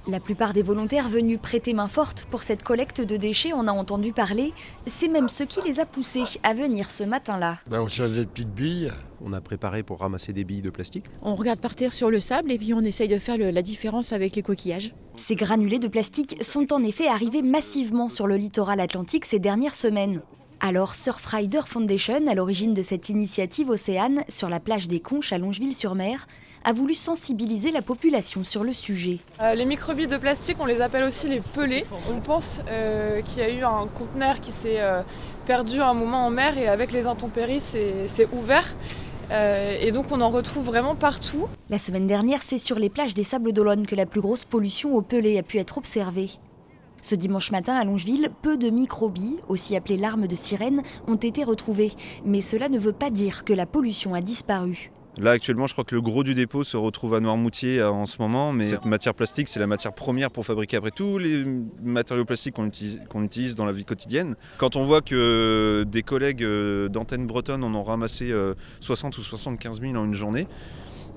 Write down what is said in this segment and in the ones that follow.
La plupart des volontaires venus prêter main forte pour cette collecte de déchets en a entendu parler. C'est même ce qui les a poussés à venir ce matin-là. On cherche des petites billes. On a préparé pour ramasser des billes de plastique. On regarde par terre sur le sable et puis on essaye de faire la différence avec les coquillages. Ces granulés de plastique sont en effet arrivés massivement sur le littoral atlantique ces dernières semaines. Alors Surfrider Foundation, à l'origine de cette initiative Océane, sur la plage des Conches à Longeville-sur-Mer, a voulu sensibiliser la population sur le sujet. Les microbilles de plastique, on les appelle aussi les pelés. On pense qu'il y a eu un conteneur qui s'est perdu à un moment en mer et avec les intempéries, c'est ouvert. Et donc on en retrouve vraiment partout. La semaine dernière, c'est sur les plages des Sables d'Olonne que la plus grosse pollution aux pelés a pu être observée. Ce dimanche matin à Longeville, peu de microbilles, aussi appelées larmes de sirène, ont été retrouvées. Mais cela ne veut pas dire que la pollution a disparu. Là actuellement je crois que le gros du dépôt se retrouve à Noirmoutier en ce moment, mais cette matière plastique c'est la matière première pour fabriquer après tous les matériaux plastiques qu'on utilise dans la vie quotidienne. Quand on voit que des collègues d'Antenne Bretonne en ont ramassé 60 ou 75 000 en une journée,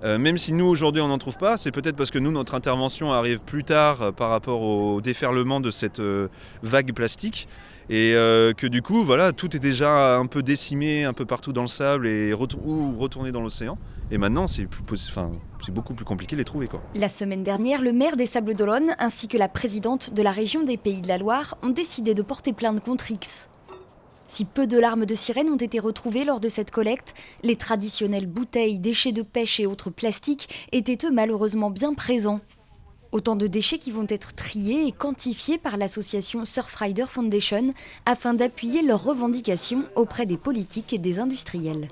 même si nous aujourd'hui on n'en trouve pas, c'est peut-être parce que nous notre intervention arrive plus tard par rapport au déferlement de cette vague plastique. Et que du coup, voilà, tout est déjà un peu décimé un peu partout dans le sable et retourné dans l'océan. Et maintenant, c'est beaucoup plus compliqué de les trouver, quoi. La semaine dernière, le maire des Sables d'Olonne ainsi que la présidente de la région des Pays de la Loire ont décidé de porter plainte contre X. Si peu de larmes de sirène ont été retrouvées lors de cette collecte, les traditionnelles bouteilles, déchets de pêche et autres plastiques étaient eux malheureusement bien présents. Autant de déchets qui vont être triés et quantifiés par l'association Surfrider Foundation afin d'appuyer leurs revendications auprès des politiques et des industriels.